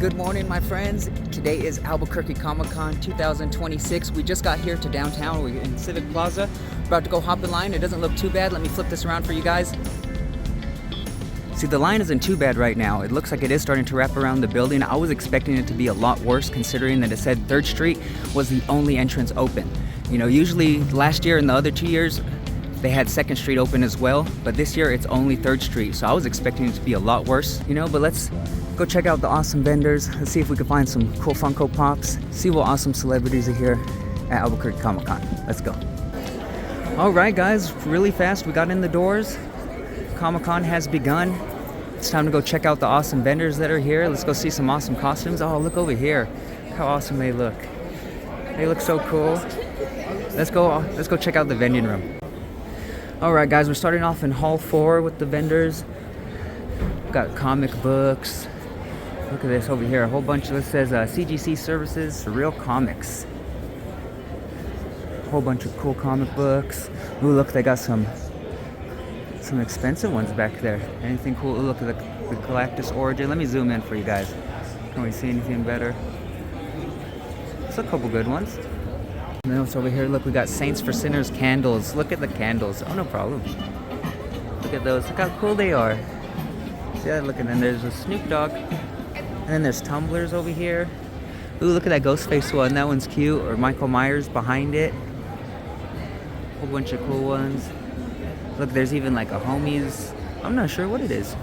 Good morning, my friends. Today is Albuquerque Comic-Con 2026. We just got here to downtown. We're in Civic Plaza. About to go hop in line. It doesn't look too bad. Let me flip this around for you guys. See, the line isn't too bad right now. It looks like it is starting to wrap around the building. I was expecting it to be a lot worse considering that it said 3rd Street was the only entrance open. You know, usually last year and the other 2 years, they had 2nd Street open as well, but this year it's only 3rd Street. So I was expecting it to be a lot worse, you know, but let's go check out the awesome vendors. Let's see if we can find some cool Funko Pops. See what awesome celebrities are here at Albuquerque Comic-Con. Let's go. All right, guys, really fast. We got in the doors. Comic-Con has begun. It's time to go check out the awesome vendors that are here. Let's go see some awesome costumes. Oh, look over here. Look how awesome they look. They look so cool. Let's go check out the vending room. All right, guys, we're starting off in Hall 4 with the vendors. We've got comic books. Look at this over here. A whole bunch. This says CGC Services, Real Comics. A whole bunch of cool comic books. Ooh, look, they got some expensive ones back there. Anything cool? Ooh, look at the Galactus Origin. Let me zoom in for you guys. Can we see anything better? It's a couple good ones. And then what's over here? Look, we got Saints for Sinners candles. Look at the candles. Oh, no problem. Look at those. Look how cool they are. See that? Look, and then there's a Snoop Dogg. And then there's tumblers over here. Ooh, look at that Ghostface one. That one's cute. Or Michael Myers behind it. A whole bunch of cool ones. Look, there's even like a Homies. I'm not sure what it is.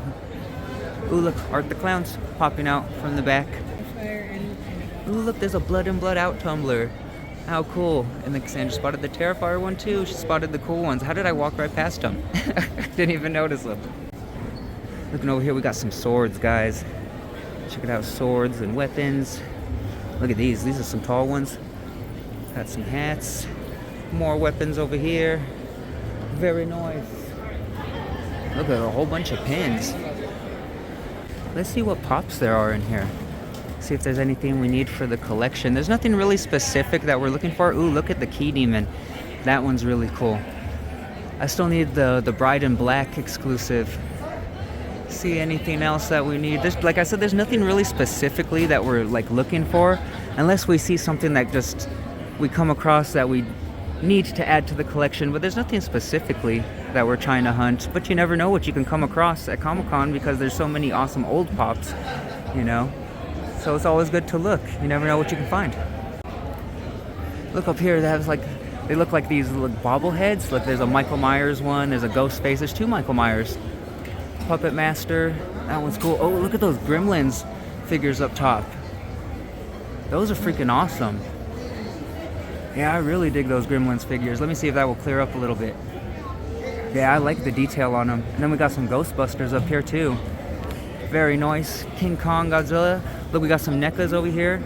Ooh, look, Art the Clown's popping out from the back. Ooh, look, there's a Blood in Blood Out tumbler. How cool. And then Cassandra spotted the Terrifier one too. She spotted the cool ones. How did I walk right past them? Didn't even notice them. Looking over here, we got some swords, guys. Check it out, swords and weapons. Look at these. These are some tall ones. Got some hats. More weapons over here. Very nice. Look at a whole bunch of pins. Let's see what pops there are in here. See if there's anything we need for the collection. There's nothing really specific that we're looking for. Ooh, look at the Key Demon. That one's really cool. I still need the Bride in Black exclusive. See anything else that we need? There's, like I said, there's nothing really specifically that we're like looking for, unless we see something that just we come across that we need to add to the collection. But there's nothing specifically that we're trying to hunt. But you never know what you can come across at Comic-Con because there's so many awesome old pops, you know. So it's always good to look. You never know what you can find. Look up here. They look like these bobbleheads. Look, there's a Michael Myers one. There's a Ghostface. There's 2 Michael Myers. Puppet Master. That one's cool. Oh, look at those Gremlins figures up top. Those are freaking awesome. Yeah, I really dig those Gremlins figures. Let me see if that will clear up a little bit. Yeah, I like the detail on them. And then we got some Ghostbusters up here too. Very nice. King Kong, Godzilla. Look, we got some NECAs over here.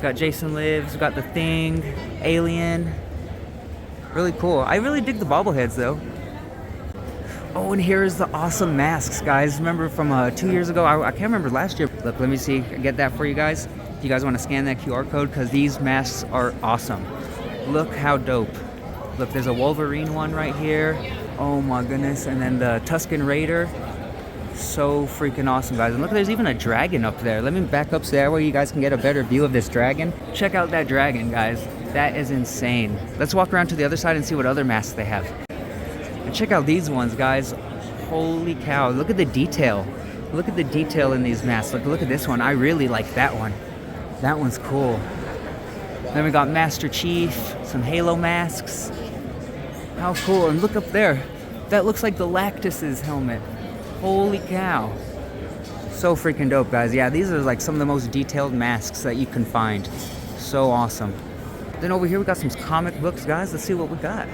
Got Jason Lives. We got The Thing. Alien. Really cool. I really dig the bobbleheads though. Oh, and here's the awesome masks, guys. Remember from 2 years ago? I can't remember last year. Look, let me see. Get that for you guys. If you guys want to scan that QR code, because these masks are awesome. Look how dope. Look, there's a Wolverine one right here. Oh my goodness. And then the Tusken Raider. So freaking awesome, guys. And look, there's even a dragon up there. Let me back up so that way you guys can get a better view of this dragon. Check out that dragon, guys. That is insane. Let's walk around to the other side and see what other masks they have. And check out these ones, guys. Holy cow. Look at the detail. Look at the detail in these masks. Look at this one. I really like that one. That one's cool. Then we got Master Chief, some Halo masks. How cool. And look up there. That looks like the Lactus's helmet. Holy cow. So freaking dope, guys. Yeah, these are like some of the most detailed masks that you can find. So awesome. Then over here we got some comic books, guys. Let's see what we got.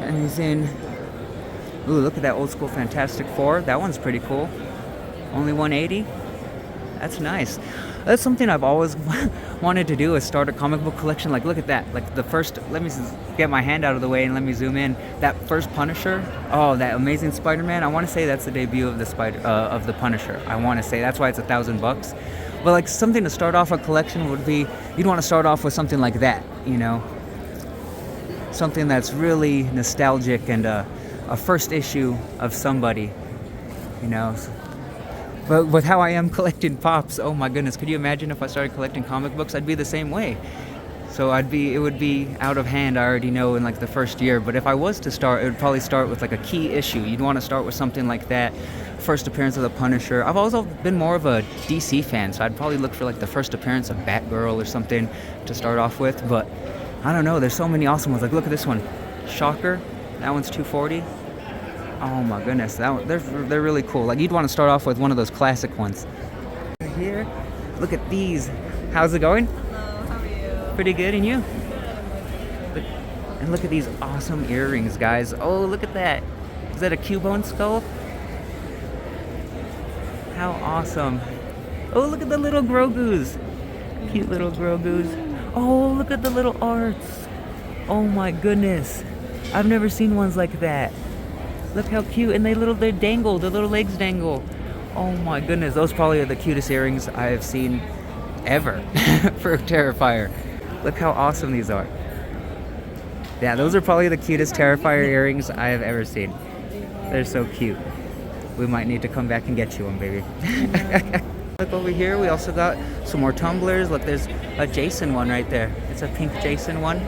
And he's in... Ooh, look at that old school Fantastic Four. That one's pretty cool. Only 180. That's nice. That's something I've always wanted to do, is start a comic book collection. Like, look at that. Like the first, let me get my hand out of the way and let me zoom in. That first Punisher. Oh, that Amazing Spider-Man. I want to say that's the debut of the Punisher. I want to say that's why it's $1,000 bucks. But like something to start off a collection would be, you'd want to start off with something like that, you know, something that's really nostalgic and a first issue of somebody, you know. But with how I am collecting pops, oh my goodness, could you imagine if I started collecting comic books? I'd be the same way. So it would be out of hand, I already know, in like the first year. But if I was to start, it would probably start with like a key issue. You'd want to start with something like that. First appearance of the Punisher. I've also been more of a DC fan, so I'd probably look for like the first appearance of Batgirl or something to start off with. But I don't know, there's so many awesome ones. Like look at this one, Shocker. That one's $240. Oh my goodness, they're really cool. Like you'd want to start off with one of those classic ones. Here, look at these. How's it going? Hello, how are you? Pretty good, and you? And look at these awesome earrings, guys. Oh, look at that. Is that a Cubone skull? How awesome. Oh, look at the little Grogu's. Cute little Grogu's. Oh, look at the little arts. Oh my goodness. I've never seen ones like that. Look how cute, and they dangle, their little legs dangle. Oh my goodness, those probably are the cutest earrings I have seen ever for Terrifier. Look how awesome these are. Yeah, those are probably the cutest Terrifier earrings I have ever seen. They're so cute. We might need to come back and get you one, baby. Look over here, we also got some more tumblers. Look, there's a Jason one right there. It's a pink Jason one.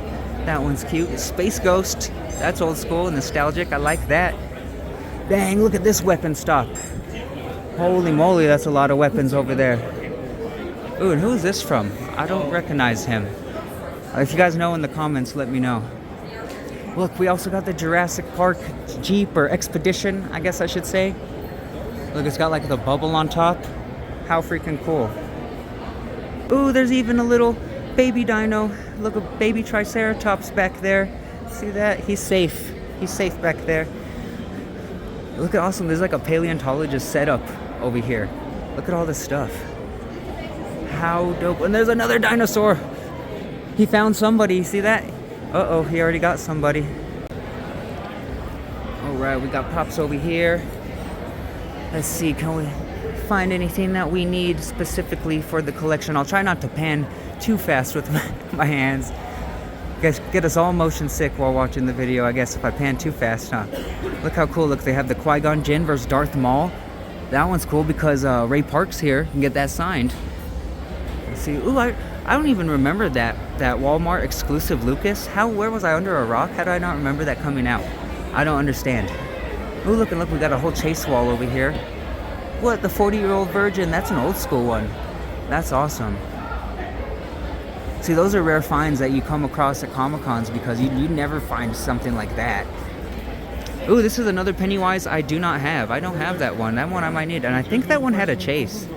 That one's cute. Space Ghost. That's old school, nostalgic. I like that. Dang, look at this weapon stock. Holy moly, that's a lot of weapons over there. Ooh, and who is this from? I don't recognize him. If you guys know in the comments, let me know. Look, we also got the Jurassic Park Jeep or Expedition, I guess I should say. Look, it's got like the bubble on top. How freaking cool. Ooh, there's even a little baby dino. Look, a baby Triceratops back there. See that? He's safe. He's safe back there. Look at awesome. There's like a paleontologist setup over here. Look at all this stuff. How dope. And there's another dinosaur. He found somebody. See that? Uh-oh, he already got somebody. Alright, we got pops over here. Let's see, can we find anything that we need specifically for the collection? I'll try not to pan too fast with my hands. Get us all motion sick while watching the video, I guess, if I pan too fast, huh? Look how cool. Look, they have the Qui-Gon Jinn versus Darth Maul. That one's cool because Ray Park's here. You can get that signed. Let's see. Ooh, I don't even remember that Walmart exclusive Lucas. Where was I, under a rock? How do I not remember that coming out? I don't understand. Ooh, look, we got a whole chase wall over here. What, the 40-year-old virgin? That's an old school one. That's awesome. See, those are rare finds that you come across at Comic-Cons because you never find something like that. Ooh, this is another Pennywise I do not have. I don't have that one. That one I might need. And I think that one had a chase.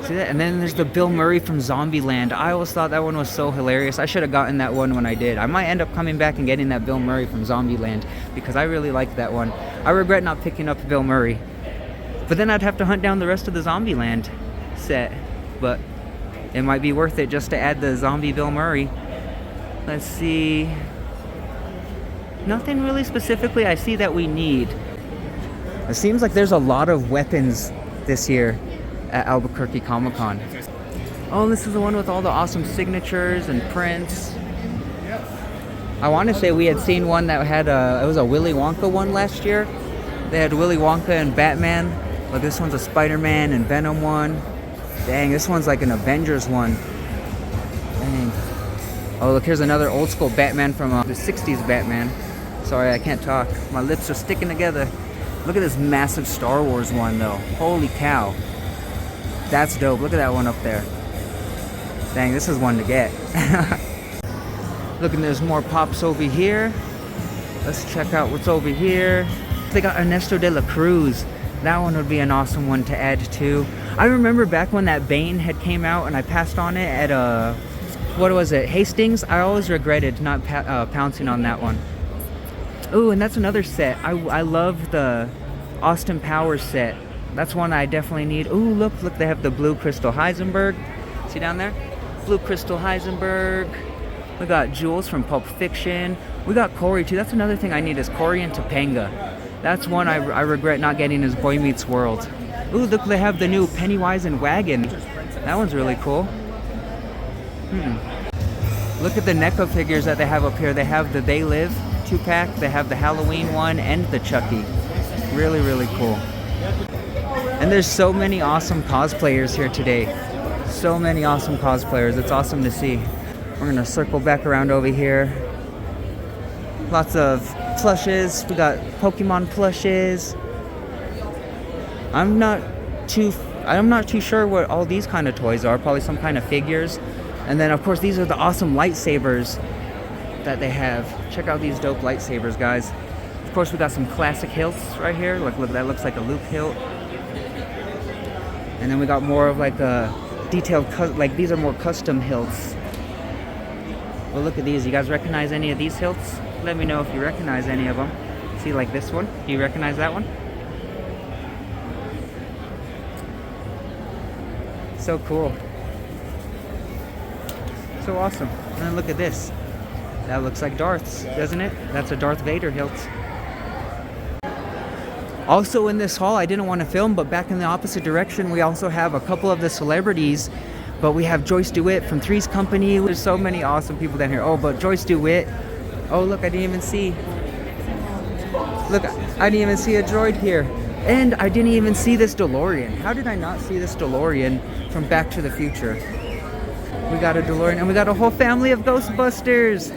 See that? And then there's the Bill Murray from Zombieland. I always thought that one was so hilarious. I should have gotten that one when I did. I might end up coming back and getting that Bill Murray from Zombieland because I really liked that one. I regret not picking up Bill Murray. But then I'd have to hunt down the rest of the Zombieland set. But it might be worth it just to add the zombie Bill Murray. Let's see. Nothing really specifically I see that we need. It seems like there's a lot of weapons this year at Albuquerque Comic Con. Oh, this is the one with all the awesome signatures and prints. I want to say we had seen one that had it was a Willy Wonka one last year. They had Willy Wonka and Batman. But this one's a Spider-Man and Venom one. Dang, this one's like an Avengers one. Dang. Oh, look, here's another old school Batman from the 60s Batman. Sorry, I can't talk. My lips are sticking together. Look at this massive Star Wars one, though. Holy cow. That's dope. Look at that one up there. Dang, this is one to get. Look, and there's more pops over here. Let's check out what's over here. They got Ernesto de la Cruz. That one would be an awesome one to add too. I remember back when that Bane had came out and I passed on it at what was it, Hastings? I always regretted not pouncing on that one. Ooh, and that's another set. I love the Austin Powers set. That's one I definitely need. Ooh, look, they have the Blue Crystal Heisenberg. See down there? Blue Crystal Heisenberg. We got Jules from Pulp Fiction. We got Corey too. That's another thing I need is Corey and Topanga. That's one I regret not getting is Boy Meets World. Ooh, look, they have the new Pennywise and Wagon. That one's really cool. Look at the NECA figures that they have up here. They have the They Live 2-pack. They have the Halloween one and the Chucky. Really, really cool. And there's so many awesome cosplayers here today. So many awesome cosplayers. It's awesome to see. We're gonna circle back around over here. Lots of plushes. We got Pokemon plushes. I'm not too sure what all these kind of toys are. Probably some kind of figures. And then of course these are the awesome lightsabers that they have. Check out these dope lightsabers, guys. Of course we got some classic hilts right here. Look, that looks like a Luke hilt. And then we got more of like a detailed, like these are more custom hilts. Well, look at these. You guys recognize any of these hilts? Let me know if you recognize any of them. See, like this one? Do you recognize that one? So cool. So awesome. And then look at this. That looks like Darth's, doesn't it? That's a Darth Vader hilt. Also in this haul, I didn't want to film, but back in the opposite direction, we also have a couple of the celebrities. But we have Joyce DeWitt from Three's Company. There's so many awesome people down here. Oh, but Joyce DeWitt. Oh, look, I didn't even see. Look, I didn't even see a droid here. And I didn't even see this DeLorean. How did I not see this DeLorean from Back to the Future? We got a DeLorean, and we got a whole family of Ghostbusters.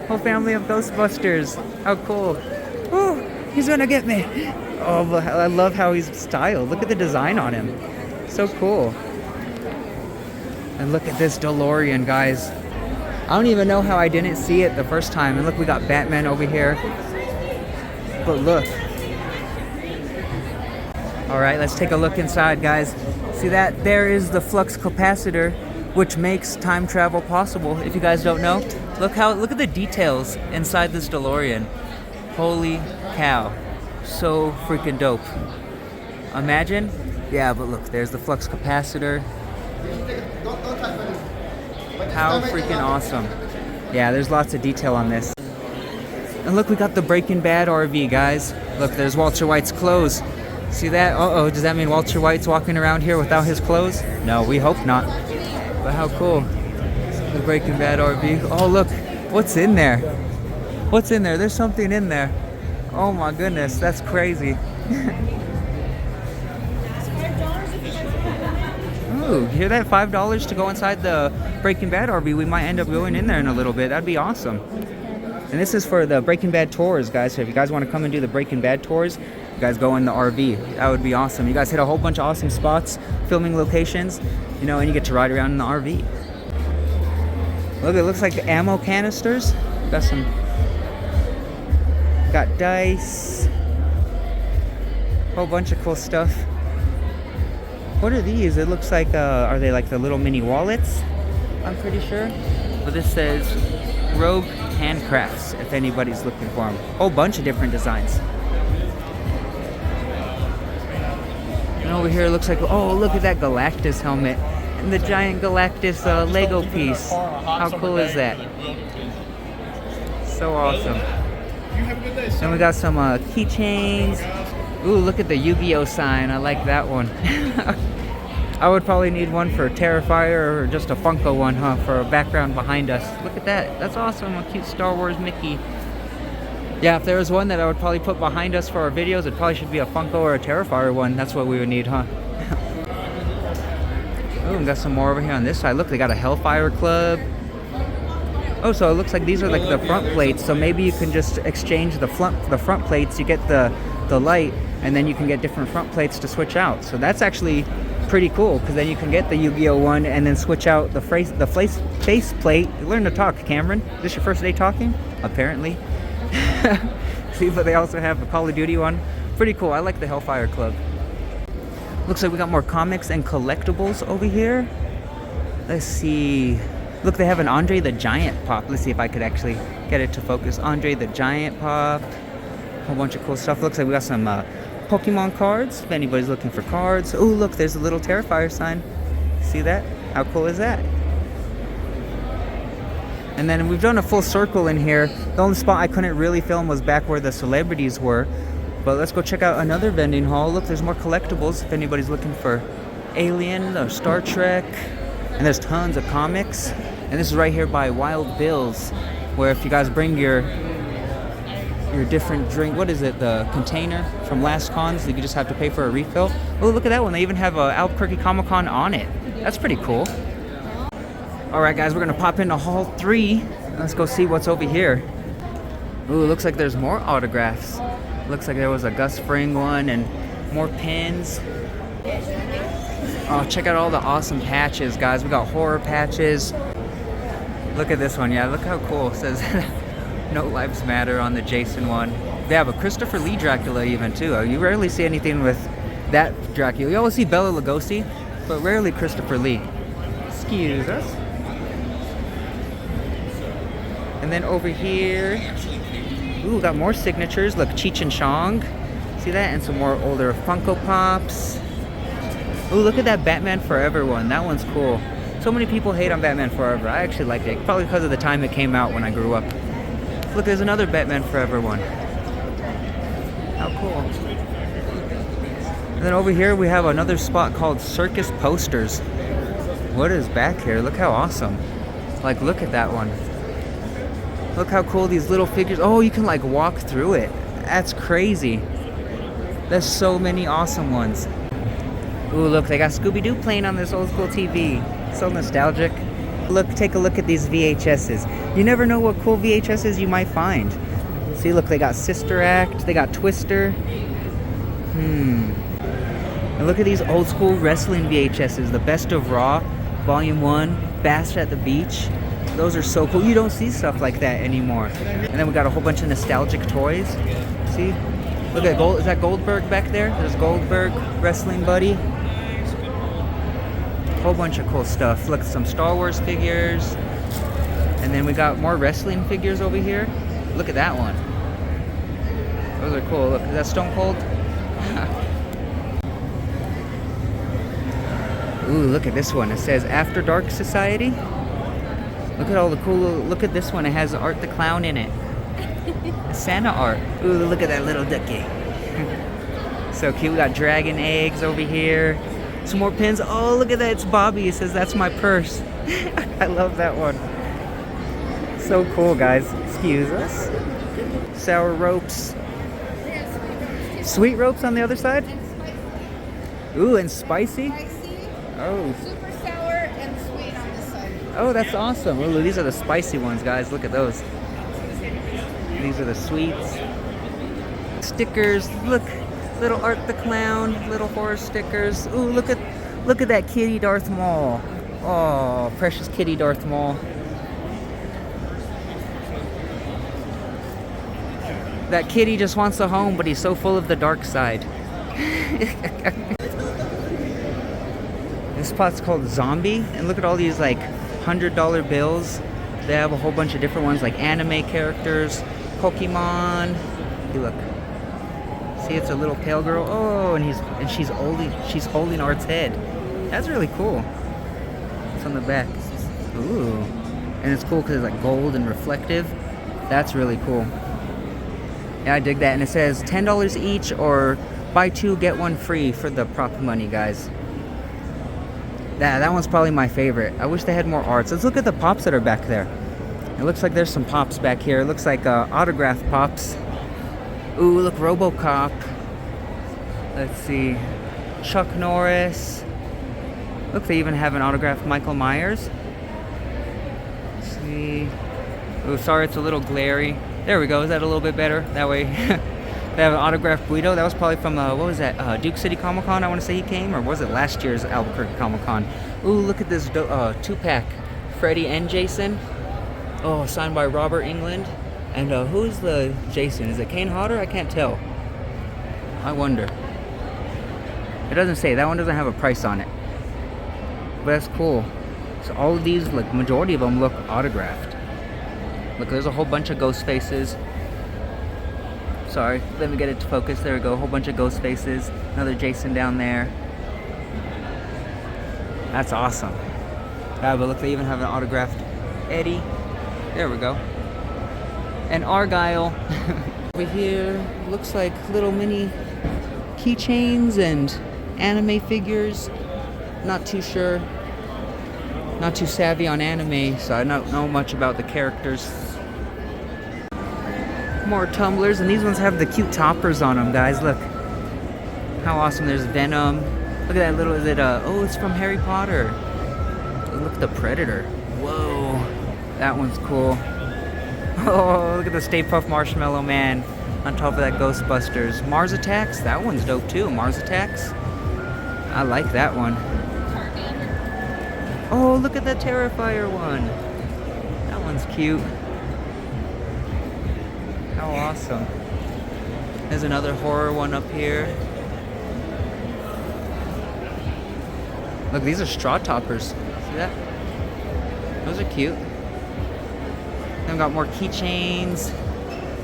Whole family of Ghostbusters. How cool. Oh, he's gonna get me. Oh, I love how he's styled. Look at the design on him. So cool. And look at this DeLorean, guys. I don't even know how I didn't see it the first time. And look, we got Batman over here. But look. All right, let's take a look inside, guys. See that? There is the flux capacitor, which makes time travel possible. If you guys don't know, look at the details inside this DeLorean. Holy cow. So freaking dope. Imagine. Yeah, but look, there's the flux capacitor. How freaking awesome. Yeah, there's lots of detail on this. And look, we got the Breaking Bad RV, guys. Look, there's Walter White's clothes. See that? Uh-oh, does that mean Walter White's walking around here without his clothes? No, we hope not. But how cool. The Breaking Bad RV. Oh, look, what's in there? What's in there? There's something in there. Oh my goodness, that's crazy. Ooh, you hear that? $5 to go inside the Breaking Bad RV. We might end up going in there in a little bit. That'd be awesome. And this is for the Breaking Bad tours, guys. So if you guys want to come and do the Breaking Bad tours, you guys go in the RV. That would be awesome. You guys hit a whole bunch of awesome spots, filming locations, you know, and you get to ride around in the RV. Look, it looks like ammo canisters. Got some. Got dice. Whole bunch of cool stuff. What are these? It looks like, are they like the little mini wallets? I'm pretty sure. But this says Rogue Handcrafts, if anybody's looking for them. Whole bunch of different designs. And over here it looks like, oh, look at that Galactus helmet. And the giant Galactus Lego piece. How cool is that? So awesome. Then we got some keychains. Ooh, look at the Yu-Gi-Oh sign. I like that one. I would probably need one for Terrifier or just a Funko one, huh? For a background behind us. Look at that. That's awesome. A cute Star Wars Mickey. Yeah, if there was one that I would probably put behind us for our videos, it probably should be a Funko or a Terrifier one. That's what we would need, huh? Oh, we got some more over here on this side. Look, they got a Hellfire Club. Oh, so it looks like these are like the front plates. So maybe you can just exchange the front plates. You get the light, and then you can get different front plates to switch out. So that's actually pretty cool, because then you can get the Yu-Gi-Oh one and then switch out the face plate. Learn to talk, Cameron. Is this your first day talking? Apparently. See, but they also have a Call of Duty one. Pretty cool. I like the Hellfire Club. Looks like we got more comics and collectibles over here. Let's see. Look, they have an Andre the Giant pop. Let's see if I could actually get it to focus. Andre the Giant pop. A whole bunch of cool stuff. Looks like we got some Pokemon cards, if anybody's looking for cards. Oh, look, there's a little Terrifier sign. See that? How cool is that? And then we've done a full circle in here. The only spot I couldn't really film was back where the celebrities were. But let's go check out another vending hall. Look, there's more collectibles if anybody's looking for Alien or Star Trek. And there's tons of comics. And this is right here by Wild Bill's, where if you guys bring your your different drink. What is it? The container from last cons. You just have to pay for a refill. Oh, look at that one. They even have Albuquerque Comic Con on it. That's pretty cool. All right, guys, we're gonna pop into Hall 3. Let's go see what's over here. Ooh, looks like there's more autographs. Looks like there was a Gus Fring one and more pins. Oh, check out all the awesome patches, guys. We got horror patches. Look at this one. Yeah, look how cool. It says No Lives Matter on the Jason one. They have a Christopher Lee Dracula even too. You rarely see anything with that Dracula. You always see Bela Lugosi, but rarely Christopher Lee. Excuse us. And then over here, ooh, got more signatures. Look, Cheech and Chong. See that? And some more older Funko Pops. Ooh, look at that Batman Forever one. That one's cool. So many people hate on Batman Forever. I actually liked it. Probably because of the time it came out when I grew up. Look, there's another Batman Forever one. How cool. And then over here we have another spot called Circus Posters. What is back here? Look how awesome. Like, look at that one. Look how cool these little figures. Oh, you can like walk through it. That's crazy. There's so many awesome ones. Ooh, look, they got Scooby-Doo playing on this old school TV. So nostalgic. Look, take a look at these VHSs. You never know what cool VHSs you might find. See, look, they got Sister Act, they got Twister. And look at these old school wrestling VHSs. The Best of Raw, Volume 1, Bash at the Beach. Those are so cool. You don't see stuff like that anymore. And then we got a whole bunch of nostalgic toys. See? Look at Gold. Is that Goldberg back there? There's Goldberg, Wrestling Buddy. Whole bunch of cool stuff. Look, some Star Wars figures. And then we got more wrestling figures over here. Look at that one. Those are cool. Look, is that Stone Cold? Ooh, look at this one. It says After Dark Society. Look at all the cool, look at this one. It has Art the Clown in it. Santa art. Ooh, look at that little ducky. So cute. We got dragon eggs over here. Some more pins. Oh, look at that. It's Bobby. It says, that's my purse. I love that one. So cool, guys. Excuse us. Sour ropes. Sweet ropes on the other side? Ooh, and spicy? Oh. Super sour and sweet on this side. Oh, that's awesome. Ooh, these are the spicy ones, guys. Look at those. These are the sweets. Stickers. Look. Little Art the Clown. Little horror stickers. Ooh, look at that kitty Darth Maul. Oh, precious kitty Darth Maul. That kitty just wants a home, but he's so full of the dark side. This spot's called Zombie, and look at all these like $100 bills. They have a whole bunch of different ones like anime characters, Pokemon. Hey, look. See, it's a little pale girl. Oh, and she's holding Art's head. That's really cool. It's on the back. Ooh, and it's cool because it's like gold and reflective. That's really cool. Yeah, I dig that. And it says $10 each, or buy two get one free for the prop money, guys. That one's probably my favorite. I wish they had more arts. Let's look at the pops that are back there. It looks like there's some pops back here. It looks like autograph pops. Ooh, look, RoboCop. Let's see. Chuck Norris. Look, they even have an autographed Michael Myers. Let's see. Ooh, sorry, it's a little glary. There we go. Is that a little bit better? That way. They have an autographed Guido. That was probably from, what was that? Duke City Comic Con, I want to say he came. Or was it last year's Albuquerque Comic Con? Ooh, look at this 2-pack. Freddy and Jason. Oh, signed by Robert Englund. And who's the Jason? Is it Kane Hodder? I can't tell. I wonder. It doesn't say. That one doesn't have a price on it. But that's cool. So all of these, like majority of them, look autographed. Look, there's a whole bunch of ghost faces. Sorry, let me get it to focus. There we go. A whole bunch of ghost faces. Another Jason down there. That's awesome. Yeah, but look, they even have an autographed Eddie. There we go. And Argyle. Over here, looks like little mini keychains and anime figures. Not too sure. Not too savvy on anime, so I don't know much about the characters. More tumblers, and these ones have the cute toppers on them, guys. Look how awesome. There's Venom. Look at that little, is it oh, it's from Harry Potter. Look at the Predator. Whoa, that one's cool. Oh, look at the Stay Puft Marshmallow Man on top of that Ghostbusters. Mars Attacks, that one's dope too. Mars Attacks, I like that one. Oh, look at the Terrifier one. That one's cute. How awesome. There's another horror one up here. Look, these are straw toppers. See that? Those are cute. Then we got more keychains,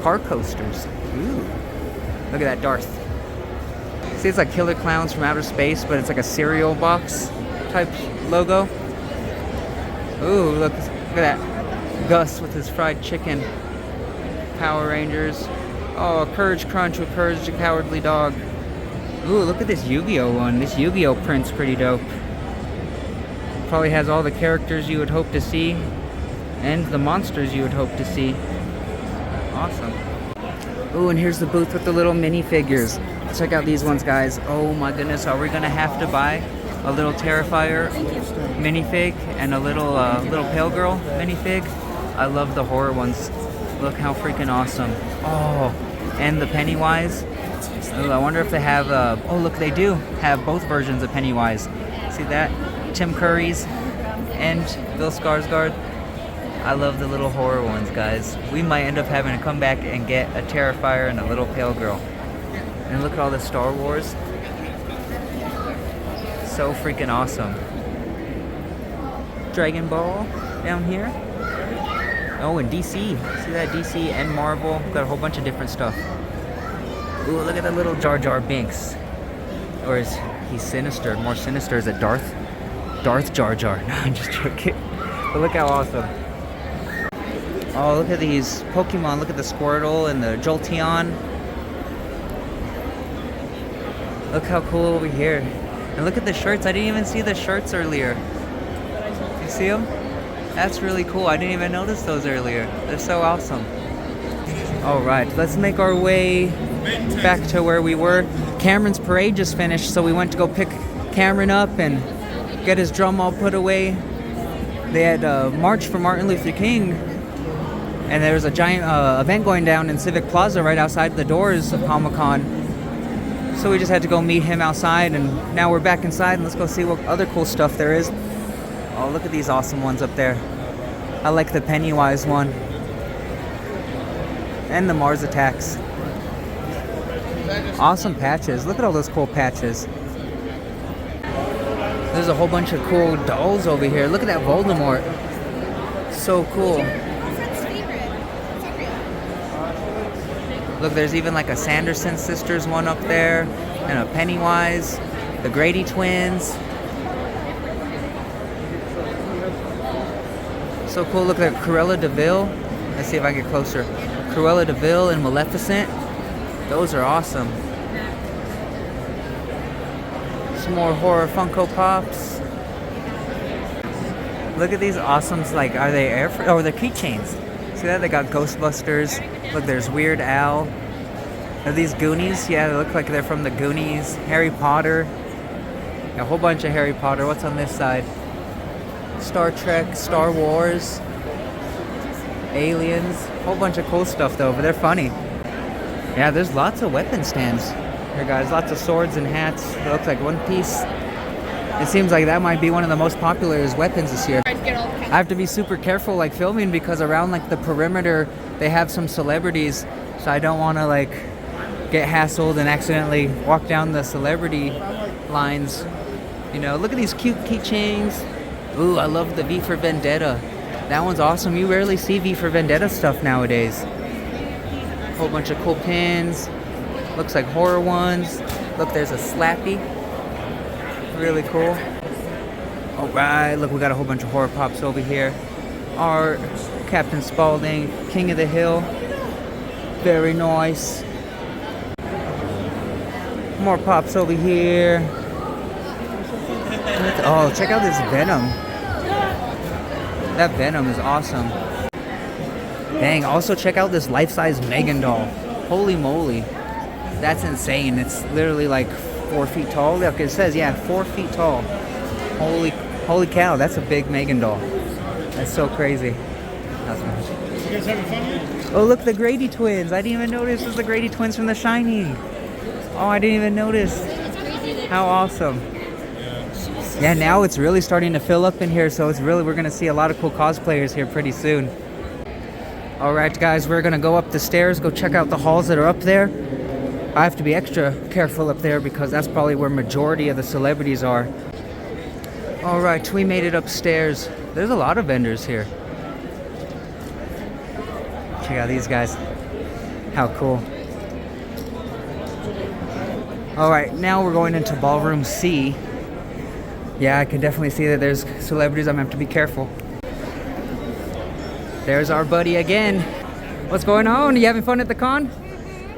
car coasters. Ooh, look at that Darth. See, it's like Killer Clowns from Outer Space, but it's like a cereal box type logo. Ooh, look at that Gus with his fried chicken. Power Rangers. Oh, Courage Crunch with Courage the Cowardly Dog. Ooh, look at this Yu-Gi-Oh one. This Yu-Gi-Oh print's pretty dope. Probably has all the characters you would hope to see and the monsters you would hope to see. Awesome. Ooh, and here's the booth with the little minifigures. Check out these ones, guys. Oh my goodness, are we gonna have to buy a little Terrifier minifig and a little Pale Girl minifig? I love the horror ones. Look how freaking awesome. Oh, and the Pennywise. Ooh, I wonder if they have, oh look, they do have both versions of Pennywise. See that? Tim Curry's and Bill Skarsgård. I love the little horror ones, guys. We might end up having to come back and get a Terrifier and a little Pale Girl. And look at all the Star Wars. So freaking awesome. Dragon Ball down here. Oh, and DC. See that? DC and Marvel. Got a whole bunch of different stuff. Ooh, look at that little Jar Jar Binks. Or is he sinister? More sinister. Is it Darth Jar Jar? No, I'm just joking. But look how awesome. Oh, look at these Pokemon. Look at the Squirtle and the Jolteon. Look how cool over here. And look at the shirts. I didn't even see the shirts earlier. You see them? That's really cool. I didn't even notice those earlier. They're so awesome. Alright, let's make our way back to where we were. Cameron's parade just finished, so we went to go pick Cameron up and get his drum all put away. They had a march for Martin Luther King, and there was a giant event going down in Civic Plaza right outside the doors of Comic-Con. So we just had to go meet him outside, and now we're back inside, and let's go see what other cool stuff there is. Oh, look at these awesome ones up there. I like the Pennywise one. And the Mars Attacks. Awesome patches. Look at all those cool patches. There's a whole bunch of cool dolls over here. Look at that Voldemort. So cool. Look, there's even like a Sanderson Sisters one up there. And a Pennywise. The Grady Twins. So cool. Look at Cruella de Vil. Let's see if I can get closer. Cruella de Vil and Maleficent. Those are awesome. Some more horror Funko Pops. Look at these awesomes. Like, are they oh, they're keychains. See that? They got Ghostbusters. Look, there's Weird Al. Are these Goonies? Yeah, they look like they're from the Goonies. Harry Potter. A whole bunch of Harry Potter. What's on this side? Star Trek, Star Wars, Aliens. A whole bunch of cool stuff though, but they're funny. Yeah, there's lots of weapon stands here, guys. Lots of swords and hats. It looks like One Piece. It seems like that might be one of the most popular as weapons this year. I have to be super careful like filming because around like the perimeter they have some celebrities, so I don't want to like get hassled and accidentally walk down the celebrity lines. You know, look at these cute keychains. Ooh, I love the V for Vendetta. That one's awesome. You rarely see V for Vendetta stuff nowadays. Whole bunch of cool pins. Looks like horror ones. Look, there's a Slappy. Really cool. Alright, look, we got a whole bunch of horror pops over here. Art, Captain Spaulding, King of the Hill. Very nice. More pops over here. Oh, check out this Venom. That Venom is awesome. Dang, also check out this life-size Megan doll. Holy moly. That's insane. It's literally like 4 feet tall. Look, it says, yeah, 4 feet tall. Holy cow, that's a big Megan doll. That's so crazy. That's nice. You guys having fun yet? Oh, look, the Grady twins. I didn't even notice this is the Grady twins from The Shining. Oh, I didn't even notice. How awesome. Yeah, now it's really starting to fill up in here, so we're going to see a lot of cool cosplayers here pretty soon. All right, guys, we're going to go up the stairs, go check out the halls that are up there. I have to be extra careful up there because that's probably where majority of the celebrities are. All right, we made it upstairs. There's a lot of vendors here. Check out these guys. How cool. All right, now we're going into Ballroom C. Yeah, I can definitely see that there's celebrities. I'm gonna have to be careful. There's our buddy again. What's going on? You having fun at the con?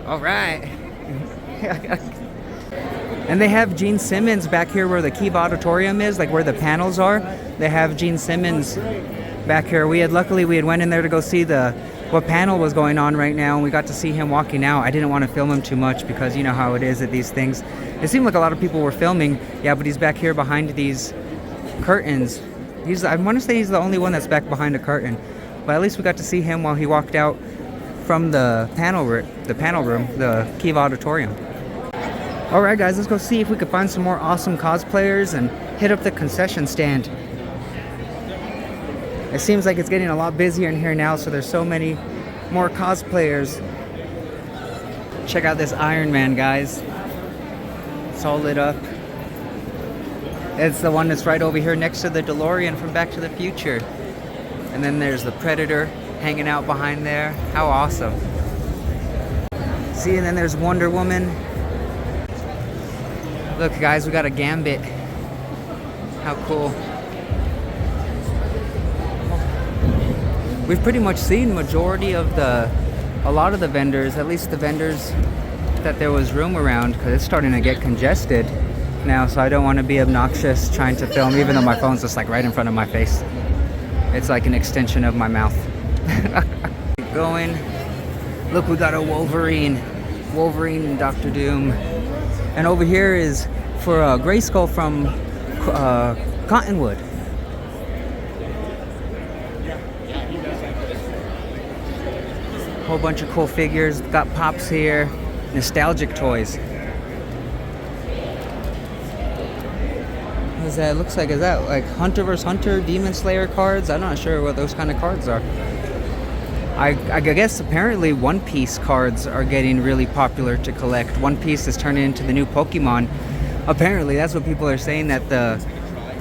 All right. And they have Gene Simmons back here where the Key Auditorium is, like where the panels are. They have Gene Simmons back here. Luckily we had went in there to go see what panel was going on right now, and we got to see him walking out. I didn't want to film him too much because you know how it is at these things. It seemed like a lot of people were filming. Yeah, but he's back here behind these curtains. I want to say he's the only one that's back behind a curtain. But at least we got to see him while he walked out from the panel room, the Key Auditorium. All right, guys, let's go see if we can find some more awesome cosplayers and hit up the concession stand. It seems like it's getting a lot busier in here now, so there's so many more cosplayers. Check out this Iron Man, guys. It's all lit up. It's the one that's right over here next to the DeLorean from Back to the Future. And then there's the Predator hanging out behind there. How awesome. See, and then there's Wonder Woman. Look, guys, we got a Gambit. How cool. We've pretty much seen majority of a lot of the vendors, at least the vendors that there was room around, because it's starting to get congested now, so I don't want to be obnoxious trying to film, even though my phone's just like right in front of my face. It's like an extension of my mouth. Keep going. Look, we got a Wolverine and Dr. Doom. And over here is for Grayskull from Cottonwood. Whole bunch of cool figures. Got Pops here. Nostalgic toys. What is that? Looks like, is that like Hunter vs. Hunter, Demon Slayer cards? I'm not sure what those kind of cards are. I guess apparently One Piece cards are getting really popular to collect. One Piece is turning into the new Pokemon. Apparently that's what people are saying, that the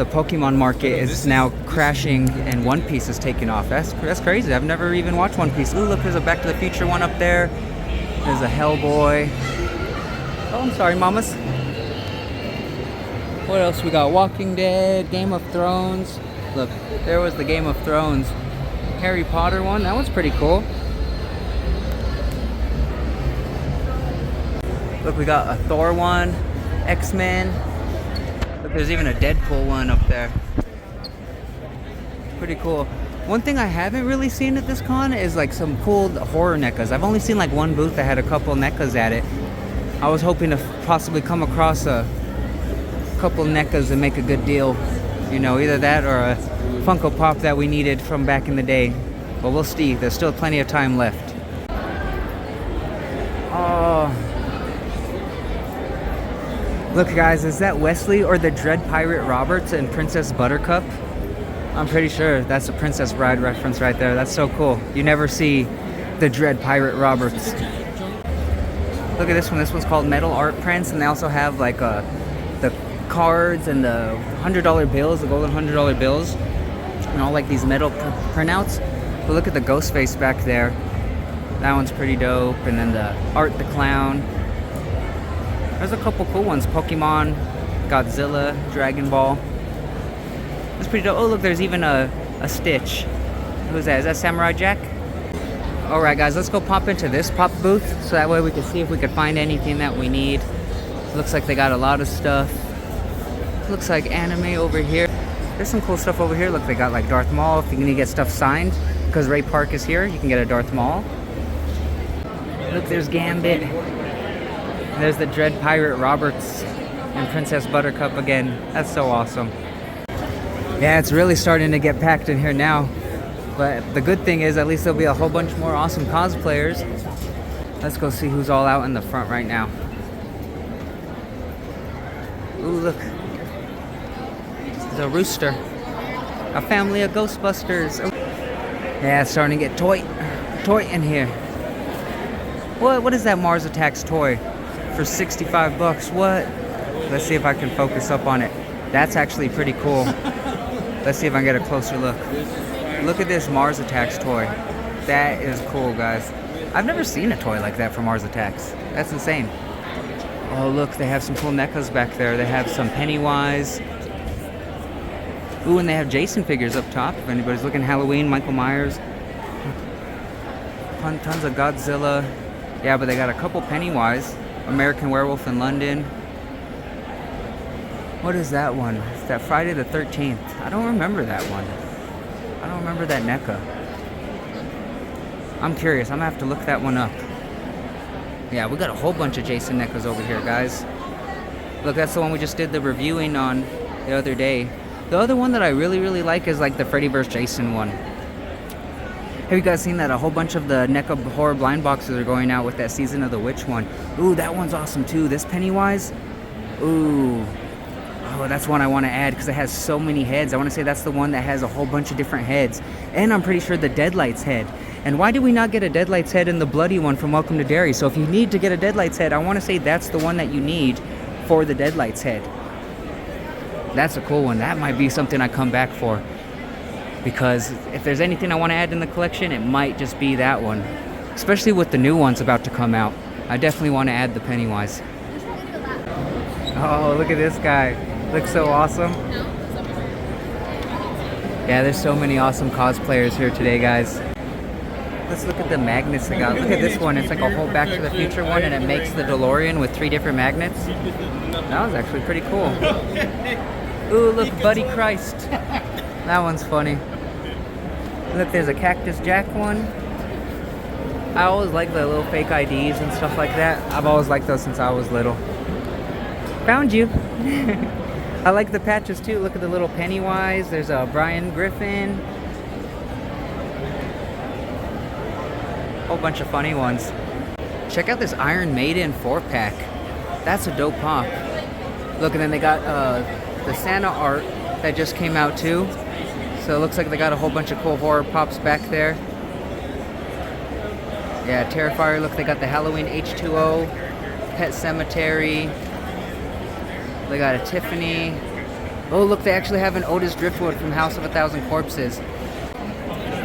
Pokemon market is now crashing and One Piece is taking off. That's crazy. I've never even watched One Piece. Ooh, look, there's a Back to the Future one up there. There's a Hellboy. Oh, I'm sorry, mamas. What else we got? Walking Dead, Game of Thrones. Look, there was the Game of Thrones Harry Potter one. That one's pretty cool. Look, we got a Thor one, X-Men. Look, there's even a Deadpool one up there. Pretty cool. One thing I haven't really seen at this con is like some cool horror NECAs. I've only seen like one booth that had a couple NECAs at it. I was hoping to possibly come across a couple NECAs and make a good deal. You know, either that or a Funko Pop that we needed from back in the day. But we'll see. There's still plenty of time left. Oh. Look, guys, is that Wesley or the Dread Pirate Roberts and Princess Buttercup? I'm pretty sure that's a Princess Bride reference right there. That's so cool. You never see the Dread Pirate Roberts. Look at this one. This one's called Metal Art Prints, and they also have like the cards and the $100 bills, the golden $100 bills, and all like these metal printouts. But look at the ghost face back there. That one's pretty dope. And then the Art the Clown. There's a couple cool ones. Pokemon, Godzilla, Dragon Ball. That's pretty dope. Oh, look, there's even a Stitch. Who's that? Is that Samurai Jack? Alright, guys, let's go pop into this pop booth so that way we can see if we can find anything that we need. Looks like they got a lot of stuff. Looks like anime over here. There's some cool stuff over here. Look, they got like Darth Maul. If you need to get stuff signed, because Ray Park is here, you can get a Darth Maul. Look, there's Gambit. There's the Dread Pirate Roberts and Princess Buttercup again. That's so awesome. Yeah, it's really starting to get packed in here now. But the good thing is at least there'll be a whole bunch more awesome cosplayers. Let's go see who's all out in the front right now. Ooh, look. There's a rooster. A family of Ghostbusters. Yeah, it's starting to get toy in here. What is that Mars Attacks toy for 65 bucks? What? Let's see if I can focus up on it. That's actually pretty cool. Let's see if I can get a closer look. Look at this Mars Attacks toy. That is cool, guys. I've never seen a toy like that for Mars Attacks. That's insane. Oh, look, they have some cool NECAs back there. They have some Pennywise. Ooh, and they have Jason figures up top. If anybody's looking, Halloween, Michael Myers. Tons of Godzilla. Yeah, but they got a couple Pennywise. American Werewolf in London. What is that one? It's that Friday the 13th. I don't remember that one. I don't remember that NECA. I'm curious. I'm gonna have to look that one up. Yeah, we got a whole bunch of Jason NECAs over here, guys. Look, that's the one we just did the reviewing on the other day. The other one that I really like is like the Freddy vs. Jason one. Have you guys seen that? A whole bunch of the NECA horror blind boxes are going out with that Season of the Witch one. Ooh, that one's awesome too. This Pennywise. Ooh. Oh, that's one I want to add because it has so many heads. I want to say that's the one that has a whole bunch of different heads. And I'm pretty sure the Deadlights head. And why did we not get a Deadlights head in the bloody one from Welcome to Derry? So if you need to get a Deadlights head, I want to say that's the one that you need for the Deadlights head. That's a cool one. That might be something I come back for. Because if there's anything I want to add in the collection, it might just be that one. Especially with the new ones about to come out. I definitely want to add the Pennywise. Oh, look at this guy. Looks so awesome. Yeah, there's so many awesome cosplayers here today, guys. Let's look at the magnets they got. Look at this one. It's like a whole Back to the Future one, and it makes the DeLorean with 3 different magnets. That was actually pretty cool. Ooh, look, Buddy Christ. That one's funny. Look, there's a Cactus Jack one. I always like the little fake IDs and stuff like that. I've always liked those since I was little. Found you. I like the patches too. Look at the little Pennywise. There's a Brian Griffin. Whole bunch of funny ones. Check out this Iron Maiden 4-pack. That's a dope pop. Look, and then they got the Santa art that just came out too. So it looks like they got a whole bunch of cool horror pops back there. Yeah, Terrifier. Look, they got the Halloween H2O, Pet Cemetery. They got a Tiffany. Oh, look, they actually have an Otis Driftwood from House of a Thousand Corpses.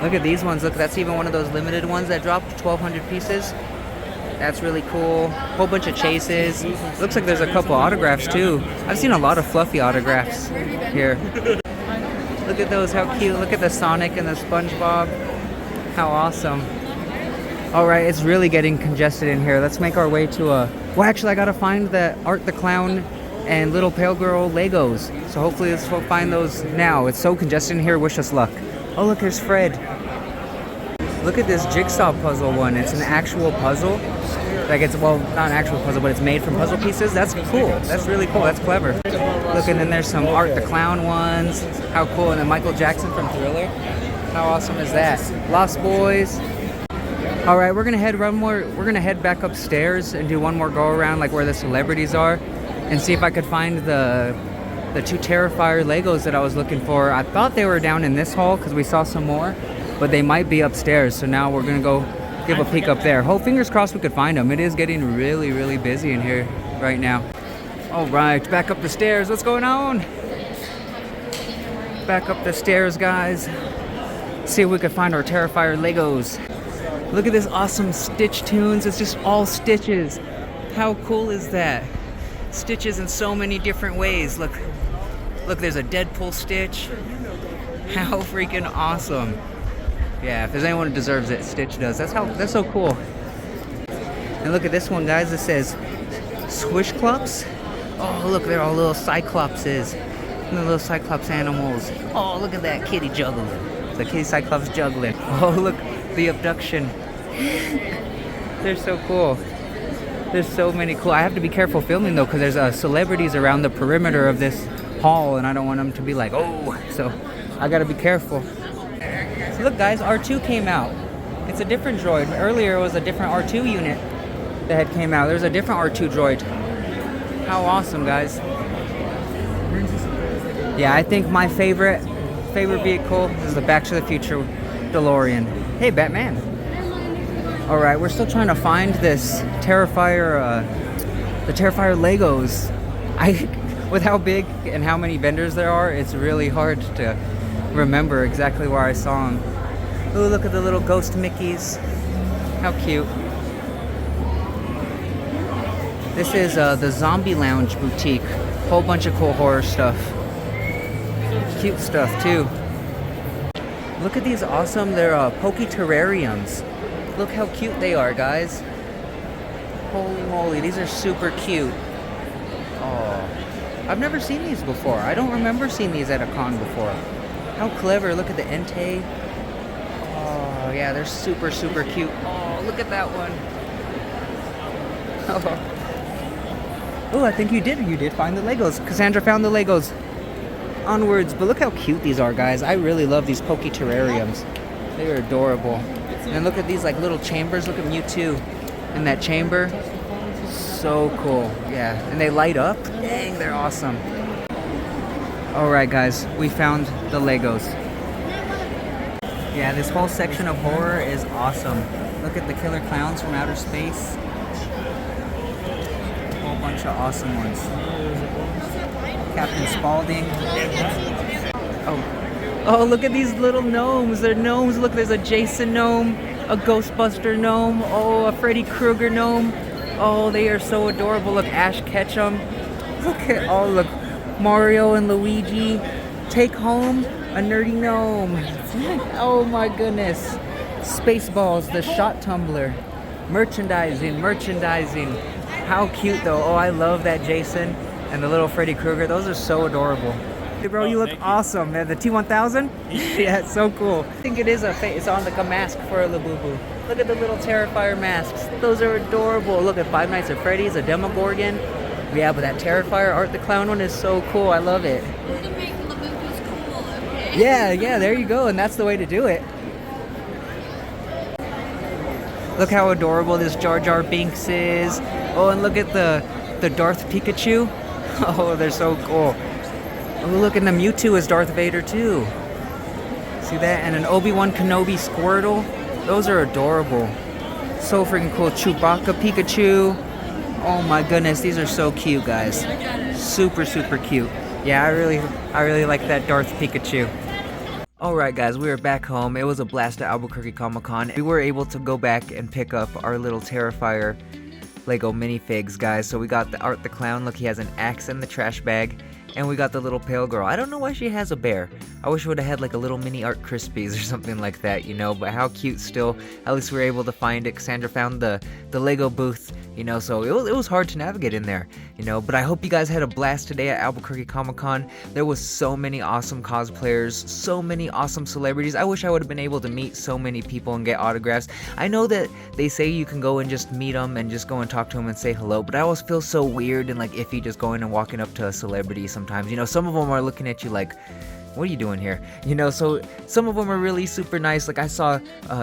Look at these ones. Look, that's even one of those limited ones that dropped 1,200 pieces. That's really cool. Whole bunch of chases. Looks like there's a couple autographs too. I've seen a lot of fluffy autographs here. Look at those, how cute. Look at the Sonic and the SpongeBob. How awesome. Alright, it's really getting congested in here. Let's make our way to a... Well, actually, I gotta find the Art the Clown and Little Pale Girl Legos. So hopefully let's find those now. It's so congested in here. Wish us luck. Oh, look, there's Fred. Look at this jigsaw puzzle one. It's an actual puzzle. Like it's, well, not an actual puzzle, but it's made from puzzle pieces. That's cool. That's really cool. That's clever. Look, and then there's some Art the Clown ones. How cool. And then Michael Jackson from Thriller. How awesome is that? Lost Boys. All right, we're gonna head back upstairs and do one more go around, like where the celebrities are, and see if I could find the 2 Terrifier Legos that I was looking for. I thought they were down in this hall because we saw some more, but they might be upstairs. So now we're gonna go give a peek up there. Fingers crossed we could find them. It is getting really busy in here right now. All right, back up the stairs. What's going on? Back up the stairs, guys. See if we could find our Terrifier Legos. Look at this awesome Stitch Tunes. It's just all Stitches. How cool is that? Stitches in so many different ways. Look, there's a Deadpool Stitch. How freaking awesome. Yeah, if there's anyone who deserves it, Stitch does. That's so cool. And look at this one, guys. It says Swish Clops. Oh, look, they're all little Cyclopses. And the little Cyclops animals. Oh, look at that kitty juggling. The kitty Cyclops juggling. Oh, look, the abduction. They're so cool. There's so many cool. I have to be careful filming though, because there's celebrities around the perimeter of this hall, and I don't want them to be like, oh. So I gotta be careful. So look, guys, R2 came out. It's a different droid. Earlier it was a different R2 unit that had came out. There's a different R2 droid. How awesome, guys. Yeah, I think my favorite vehicle is the Back to the Future DeLorean. Hey, Batman. All right, we're still trying to find this Terrifier, the Terrifier Legos. With how big and how many vendors there are, it's really hard to remember exactly where I saw them. Oh, look at the little ghost Mickeys. How cute. This is the Zombie Lounge boutique. Whole bunch of cool horror stuff. Cute stuff too. Look at these awesome, they're Pokey terrariums. Look how cute they are, guys. Holy moly, these are super cute. Oh, I've never seen these before. I don't remember seeing these at a con before. How clever, look at the Entei. Oh yeah, they're super, super cute. Oh, look at that one. Oh, I think you did find the Legos. Cassandra found the Legos. Onwards, but look how cute these are, guys. I really love these Pokey terrariums. They are adorable. And look at these like little chambers. Look at Mewtwo in that chamber. So cool. Yeah, and they light up. Dang, they're awesome. All right, guys, we found the Legos. Yeah, this whole section of horror is awesome. Look at the killer clowns from outer space. A whole bunch of awesome ones. Captain Spaulding. Oh, look at these little gnomes. They're gnomes. Look, there's a Jason gnome, a Ghostbuster gnome, oh, a Freddy Krueger gnome. Oh, they are so adorable. Look, Ash Ketchum. Look, Mario and Luigi. Take home a nerdy gnome. Oh my goodness. Spaceballs, the shot tumbler. Merchandising. How cute though. Oh, I love that Jason and the little Freddy Krueger. Those are so adorable. Hey bro, you look awesome, man. The T1000? Yeah, it's so cool. I think it is it's on like a mask for a Labubu. Look at the little Terrifier masks. Those are adorable. Look at Five Nights at Freddy's, a Demogorgon. Yeah, but that Terrifier Art the Clown one is so cool. I love it. We're gonna make Labubus cool, okay? Yeah, there you go. And that's the way to do it. Look how adorable this Jar Jar Binks is. Oh, and look at the Darth Pikachu. Oh, they're so cool. Oh, look, and the Mewtwo is Darth Vader too. See that? And an Obi-Wan Kenobi Squirtle. Those are adorable. So freaking cool. Chewbacca Pikachu. Oh my goodness, these are so cute, guys. Super, super cute. Yeah, I really like that Darth Pikachu. Alright guys, we are back home. It was a blast at Albuquerque Comic-Con. We were able to go back and pick up our little Terrifier Lego minifigs, guys. So we got the Art the Clown. Look, he has an axe in the trash bag. And we got the little pale girl. I don't know why she has a bear. I wish we would have had like a little mini Art Krispies or something like that, you know. But how cute still. At least we were able to find it. Cassandra found the Lego booth, you know. So it was hard to navigate in there, you know. But I hope you guys had a blast today at Albuquerque Comic-Con. There was so many awesome cosplayers, so many awesome celebrities. I wish I would have been able to meet so many people and get autographs. I know that they say you can go and just meet them and just go and talk to them and say hello. But I always feel so weird and like iffy just going and walking up to a celebrity sometimes. You know, some of them are looking at you like, what are you doing here? You know, so some of them are really super nice. Like I saw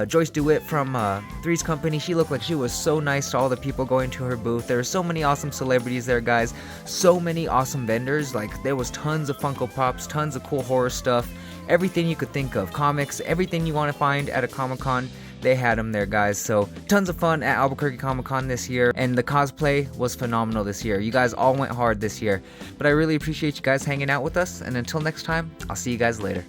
Joyce DeWitt from Three's Company. She looked like she was so nice to all the people going to her booth. There were so many awesome celebrities there, guys. So many awesome vendors. Like there was tons of Funko Pops, tons of cool horror stuff. Everything you could think of. Comics, everything you want to find at a Comic-Con. They had them there, guys. So tons of fun at Albuquerque Comic-Con this year, and the cosplay was phenomenal this year. You guys all went hard this year, but I really appreciate you guys hanging out with us, and until next time, I'll see you guys later.